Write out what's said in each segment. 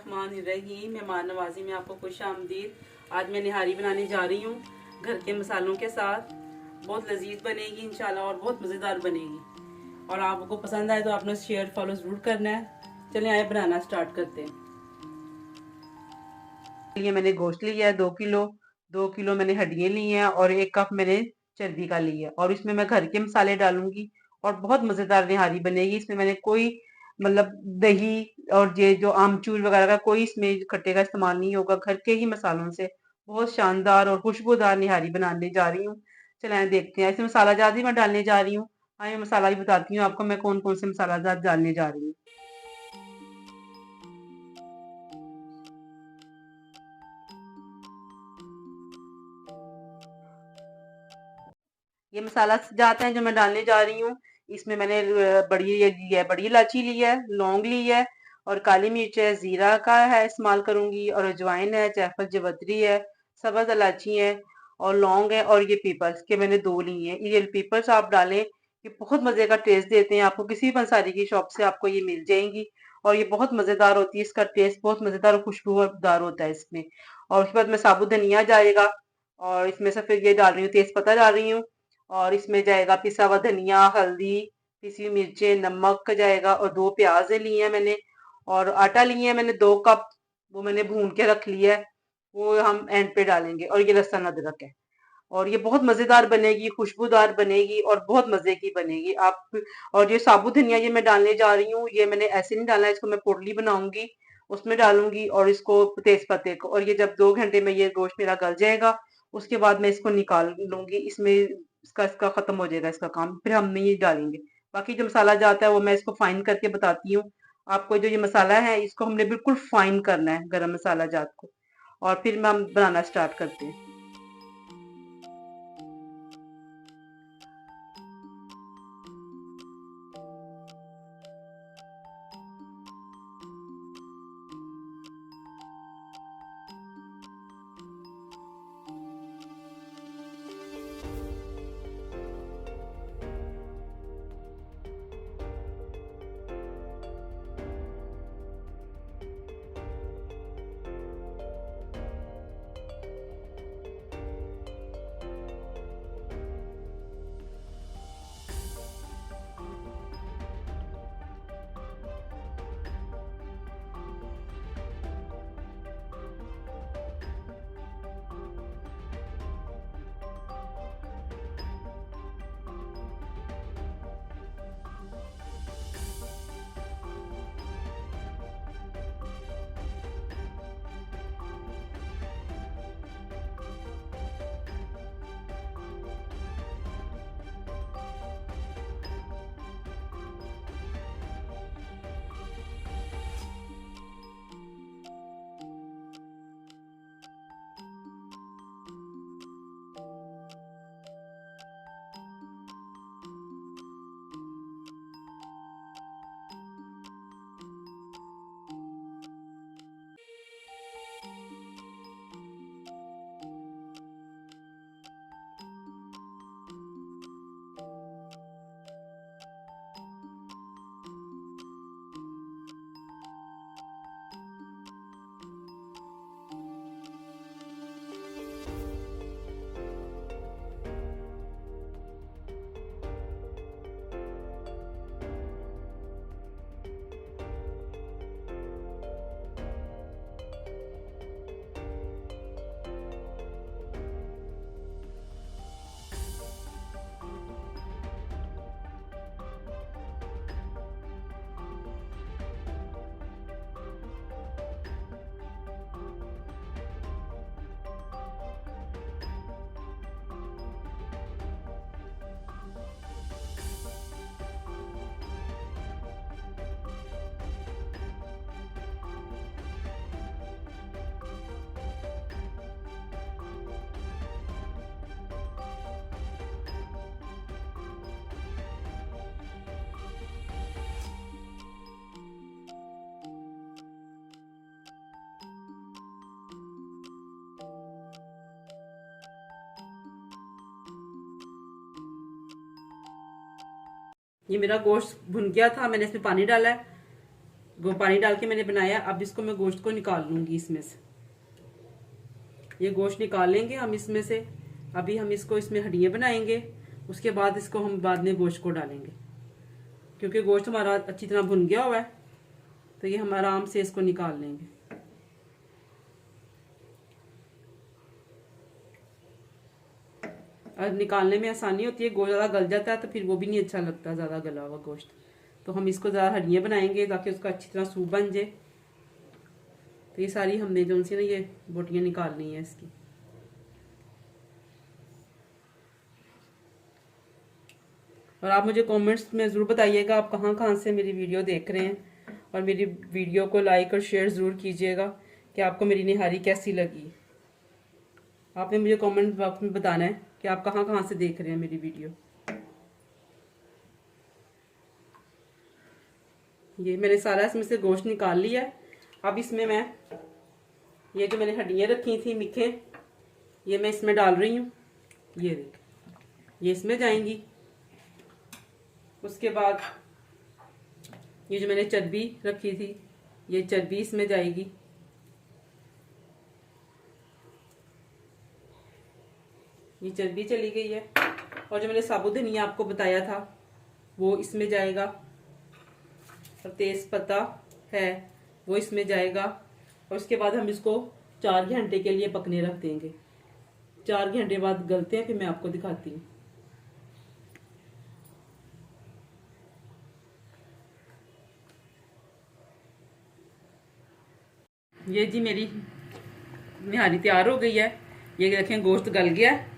बिस्मिल्लाहिर्रहमानिर्रहीम। मेहमान नवाजी में आपको खुश आमदीद। आज मैं निहारी बनाने जा रही हूँ घर के मसालों के साथ। बहुत लजीज बनेगी इंशाल्लाह और बहुत मज़ेदार बनेगी। और आपको पसंद आए तो आपने शेयर फॉलो ज़रूर करना है। चलिए आए बनाना स्टार्ट करते हैं। लिए मैंने गोश्त लिया है 2 किलो। 2 किलो मैंने हड्डियाँ ली हैं और 1 कप मैंने चर्बी का लिया है। और इसमें मैं घर के मसाले डालूंगी और बहुत मज़ेदार निहारी बनेगी। इसमें मैंने कोई मतलब दही और ये जो आमचूर वगैरह का कोई इसमें खट्टे का इस्तेमाल नहीं होगा। घर के ही मसालों से बहुत शानदार और खुशबूदार निहारी बनाने जा रही हूँ। चलें देखते हैं। इसमें मसाला जात भी मैं डालने जा रही हूँ। हाँ, मैं मसाला भी बताती हूँ आपको मैं कौन कौन से मसाला जात डालने जा रही हूँ। ये मसाला जाता है जो मैं डालने जा रही हूँ। इसमें मैंने बड़ी ये ली है, बड़ी इलायची ली है, लौंग ली है और काली मिर्च है, जीरा का है इस्तेमाल करूंगी और अजवाइन है, जायफल जवतरी है, सब्ज इलायची है और लौंग है और ये पीपल्स के मैंने 2 ली हैं। ये पीपल्स आप डालें, ये बहुत मजे का टेस्ट देते हैं। आपको किसी भी पंसारी की शॉप से आपको ये मिल जाएंगी और ये बहुत मजेदार होती है। इसका टेस्ट बहुत मजेदार और खुशबूदार होता है इसमें। और उसके बाद में साबुत धनिया जाएगा और इसमें से फिर ये डाल रही हूँ, तेज पत्ता डाल रही हूँ और इसमें जाएगा पिसा हुआ धनिया, हल्दी, पिसी हुई मिर्चें, नमक जाएगा और 2 प्याज लिए हैं मैंने। और आटा लिए हैं मैंने 2 कप, वो मैंने भून के रख लिया है, वो हम एंड पे डालेंगे। और ये लहसुन अदरक है और ये बहुत मजेदार बनेगी, खुशबूदार बनेगी और बहुत मजे की बनेगी आप। और ये साबुत धनिया ये मैं डालने जा रही हूँ, ये मैंने ऐसे नहीं डालना है, इसको मैं पोटली बनाऊंगी उसमें डालूंगी और इसको तेज पत्ते को। और ये जब 2 घंटे में ये गोश्त मेरा गल जाएगा उसके बाद मैं इसको निकाल लूंगी। इसमें इसका इसका खत्म हो जाएगा इसका काम, फिर हम नहीं डालेंगे। बाकी जो मसाला जाता है वो मैं इसको फाइन करके बताती हूँ आपको। जो ये मसाला है इसको हमने बिल्कुल फाइन करना है गरम मसाला जात को। और फिर हम बनाना स्टार्ट करते हैं। ये मेरा गोश्त भुन गया था, मैंने इसमें पानी डाला है पानी डाल के मैंने बनाया। अब इसको मैं गोश्त को निकाल लूँगी इसमें से। ये गोश्त निकाल लेंगे हम इसमें से। अभी हम इसको इसमें हड्डियाँ बनाएंगे, उसके बाद इसको हम बाद में गोश्त को डालेंगे, क्योंकि गोश्त हमारा अच्छी तरह भुन गया हुआ है, तो ये हम आराम से इसको निकाल लेंगे। और निकालने में आसानी होती है, गोश्त ज़्यादा गल जाता है तो फिर वो भी नहीं अच्छा लगता ज़्यादा गला हुआ गोश्त। तो हम इसको ज़्यादा हड्डियाँ बनाएंगे ताकि उसका अच्छी तरह सूप बन जाए। तो ये सारी हमने जो सी ना ये बोटियाँ निकालनी है इसकी। और आप मुझे कमेंट्स में ज़रूर बताइएगा आप कहाँ कहाँ से मेरी वीडियो देख रहे हैं, और मेरी वीडियो को लाइक और शेयर ज़रूर कीजिएगा कि आपको मेरी निहारी कैसी लगी। आपने मुझे कमेंट बॉक्स में बताना है कि आप कहाँ कहाँ से देख रहे हैं मेरी वीडियो। ये मैंने सारा इसमें से गोश्त निकाल लिया है। अब इसमें मैं ये जो मैंने हड्डियाँ रखी थी मीठे, ये मैं इसमें डाल रही हूँ। ये देख, ये इसमें जाएंगी। उसके बाद ये जो मैंने चर्बी रखी थी, ये चर्बी इसमें जाएगी। ये चर्बी चली गई है। और जो मैंने साबुत धनिया आपको बताया था वो इसमें जाएगा, और तेज पत्ता है वो इसमें जाएगा। और उसके बाद हम इसको 4 घंटे के लिए पकने रख देंगे। 4 घंटे बाद गलते हैं, फिर मैं आपको दिखाती हूँ। ये जी मेरी निहारी तैयार हो गई है। ये देखें गोश्त गल गया है,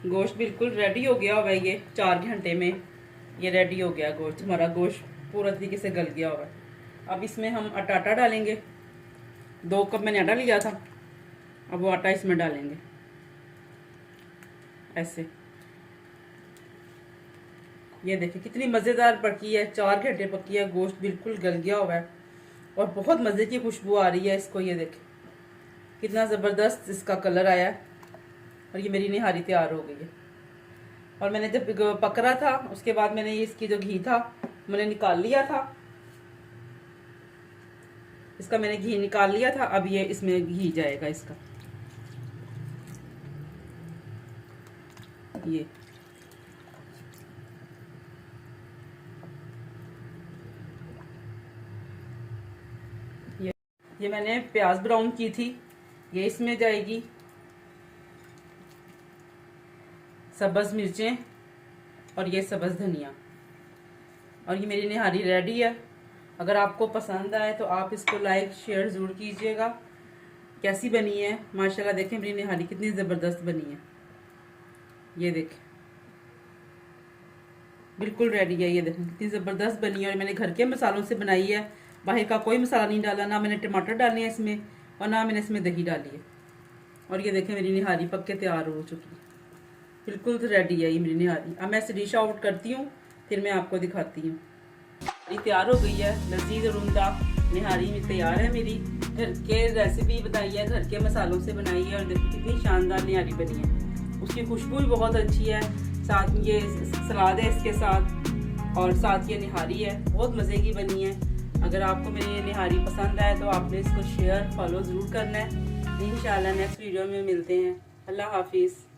गोश्त बिल्कुल रेडी हो गया हुआ है। ये 4 घंटे में ये रेडी हो गया गोश्त। हमारा गोश्त पूरा तरीके से गल गया हुआ है। अब इसमें हम आटा डालेंगे। 2 कप मैंने आटा लिया था, अब वो आटा इसमें डालेंगे ऐसे। ये देखिए कितनी मज़ेदार पकी है, 4 घंटे पकी है, गोश्त बिल्कुल गल गया हुआ है और बहुत मज़े की खुशबू आ रही है इसको। ये देखें कितना ज़बरदस्त इसका कलर आया है। और ये मेरी निहारी तैयार हो गई है। और मैंने जब पक रहा था उसके बाद मैंने इसकी जो घी था मैंने निकाल लिया था, इसका मैंने घी निकाल लिया था। अब ये इसमें घी जाएगा इसका। ये मैंने प्याज ब्राउन की थी, ये इसमें जाएगी। सब्ज़ मिर्चें और ये सब्ज़ धनिया। और ये मेरी निहारी रेडी है। अगर आपको पसंद आए तो आप इसको लाइक शेयर ज़रूर कीजिएगा। कैसी बनी है माशाल्लाह, देखें मेरी निहारी कितनी ज़बरदस्त बनी है। ये देखें बिल्कुल रेडी है। ये देखें कितनी ज़बरदस्त बनी है। और मैंने घर के मसालों से बनाई है, बाहर का कोई मसाला नहीं डाला। ना मैंने टमाटर डाले हैं इसमें और ना मैंने इसमें दही डाली है। और ये देखें मेरी निहारी पक के तैयार हो चुकी है, बिल्कुल रेडी है ये मेरी निहारी। अब मैं इसे डिश आउट करती हूँ, फिर मैं आपको दिखाती हूँ। ये तैयार हो गई है, लजीज और उम्दा निहारी में तैयार है मेरी। घर के रेसिपी बताई है, घर के मसालों से बनाई है। और देखिए कितनी शानदार निहारी बनी है, उसकी खुशबू भी बहुत अच्छी है। साथ ये सलाद है इसके साथ, और साथ ये निहारी है, बहुत मज़े की बनी है। अगर आपको मेरी ये निहारी पसंद आए तो आपने इसको शेयर फॉलो ज़रूर करना है। इंशाल्लाह नेक्स्ट वीडियो में मिलते हैं। अल्लाह हाफिज़।